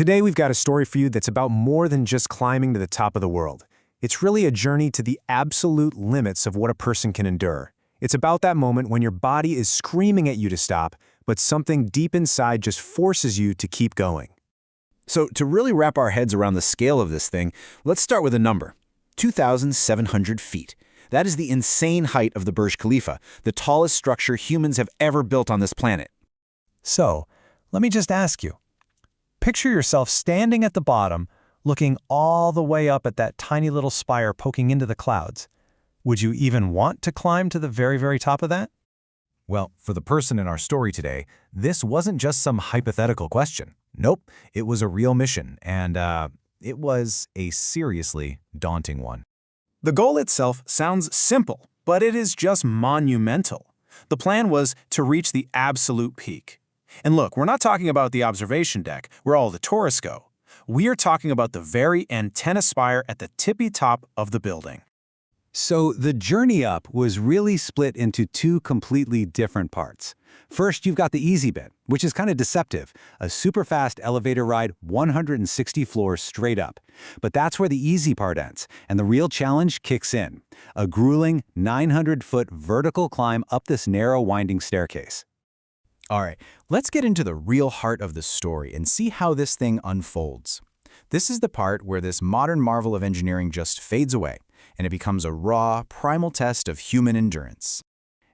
Today we've got a story for you that's about more than just climbing to the top of the world. It's really a journey to the absolute limits of what a person can endure. It's about that moment when your body is screaming at you to stop, but something deep inside just forces you to keep going. So to really wrap our heads around the scale of this thing, let's start with a number. 2,700 feet. That is the insane height of the Burj Khalifa, the tallest structure humans have ever built on this planet. So, let me just ask you. Picture yourself standing at the bottom, looking all the way up at that tiny little spire poking into the clouds. Would you even want to climb to the very, very top of that? Well, for the person in our story today, this wasn't just some hypothetical question. Nope, it was a real mission, and it was a seriously daunting one. The goal itself sounds simple, but it is just monumental. The plan was to reach the absolute peak. And look, we're not talking about the observation deck, where all the tourists go. We are talking about the very antenna spire at the tippy top of the building. So the journey up was really split into two completely different parts. First, you've got the easy bit, which is kind of deceptive, a super fast elevator ride 160 floors straight up. But that's where the easy part ends, and the real challenge kicks in, a grueling 900-foot vertical climb up this narrow winding staircase. All right, let's get into the real heart of the story and see how this thing unfolds. This is the part where this modern marvel of engineering just fades away, and it becomes a raw, primal test of human endurance.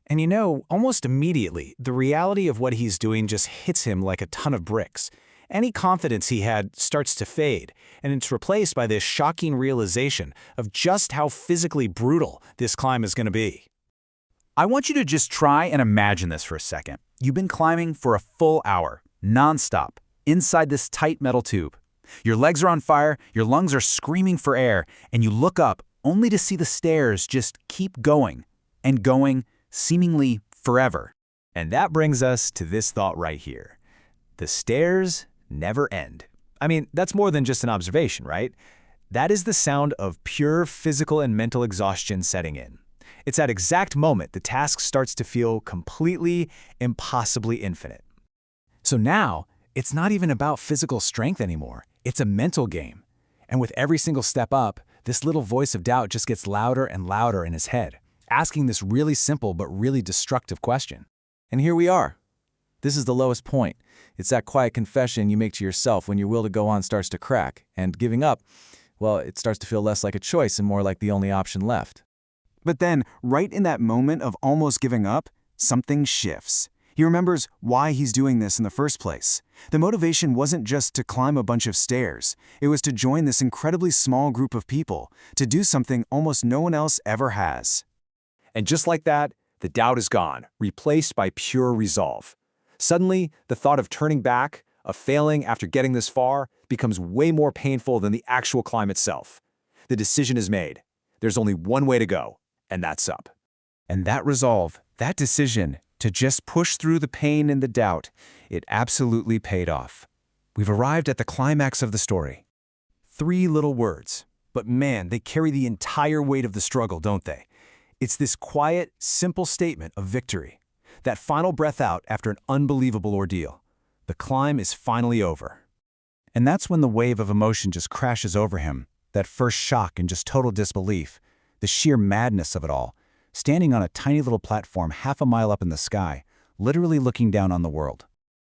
And you know, almost immediately, the reality of what he's doing just hits him like a ton of bricks. Any confidence he had starts to fade, and it's replaced by this shocking realization of just how physically brutal this climb is going to be. I want you to just try and imagine this for a second. You've been climbing for a full hour, nonstop, inside this tight metal tube. Your legs are on fire, your lungs are screaming for air, and you look up only to see the stairs just keep going and going, seemingly forever. And that brings us to this thought right here. The stairs never end. I mean, that's more than just an observation, right? That is the sound of pure physical and mental exhaustion setting in. It's that exact moment the task starts to feel completely, impossibly infinite. So now, it's not even about physical strength anymore. It's a mental game. And with every single step up, this little voice of doubt just gets louder and louder in his head, asking this really simple but really destructive question. And here we are. This is the lowest point. It's that quiet confession you make to yourself when your will to go on starts to crack, and giving up, well, it starts to feel less like a choice and more like the only option left. But then, right in that moment of almost giving up, something shifts. He remembers why he's doing this in the first place. The motivation wasn't just to climb a bunch of stairs. It was to join this incredibly small group of people, to do something almost no one else ever has. And just like that, the doubt is gone, replaced by pure resolve. Suddenly, the thought of turning back, of failing after getting this far, becomes way more painful than the actual climb itself. The decision is made. There's only one way to go, and that's up. And that resolve, that decision, to just push through the pain and the doubt, it absolutely paid off. We've arrived at the climax of the story. 3 little words, but man, they carry the entire weight of the struggle, don't they? It's this quiet, simple statement of victory. That final breath out after an unbelievable ordeal. The climb is finally over. And that's when the wave of emotion just crashes over him, that first shock and just total disbelief, the sheer madness of it all. Standing on a tiny little platform half a mile up in the sky, literally looking down on the world.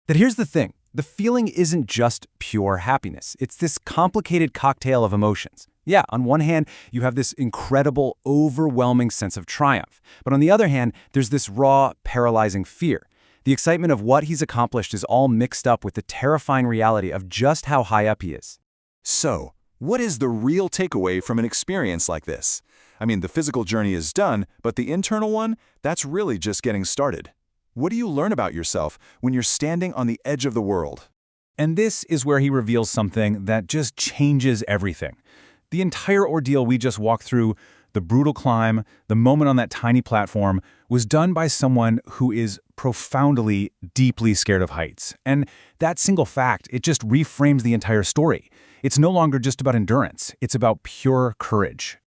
But here's the thing. The feeling isn't just pure happiness. It's this complicated cocktail of emotions. Yeah, on one hand, you have this incredible, overwhelming sense of triumph. But on the other hand, there's this raw, paralyzing fear. The excitement of what he's accomplished is all mixed up with the terrifying reality of just how high up he is. So, what is the real takeaway from an experience like this? I mean, the physical journey is done, but the internal one, that's really just getting started. What do you learn about yourself when you're standing on the edge of the world? And this is where he reveals something that just changes everything. The entire ordeal we just walked through, the brutal climb, the moment on that tiny platform, was done by someone who is profoundly, deeply scared of heights. And that single fact, it just reframes the entire story. It's no longer just about endurance, it's about pure courage.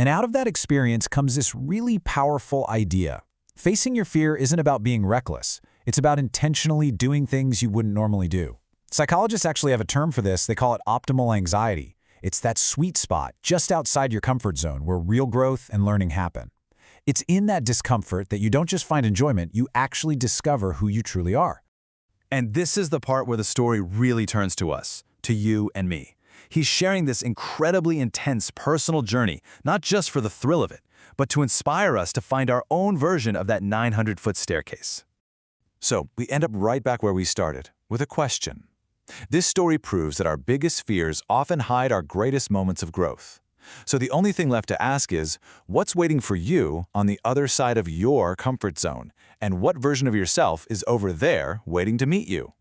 And out of that experience comes this really powerful idea. Facing your fear isn't about being reckless. It's about intentionally doing things you wouldn't normally do. Psychologists actually have a term for this. They call it optimal anxiety. It's that sweet spot just outside your comfort zone where real growth and learning happen. It's in that discomfort that you don't just find enjoyment, you actually discover who you truly are. And this is the part where the story really turns to us, to you and me. He's sharing this incredibly intense personal journey, not just for the thrill of it, but to inspire us to find our own version of that 900-foot staircase. So, we end up right back where we started, with a question. This story proves that our biggest fears often hide our greatest moments of growth. So the only thing left to ask is, what's waiting for you on the other side of your comfort zone? And what version of yourself is over there waiting to meet you?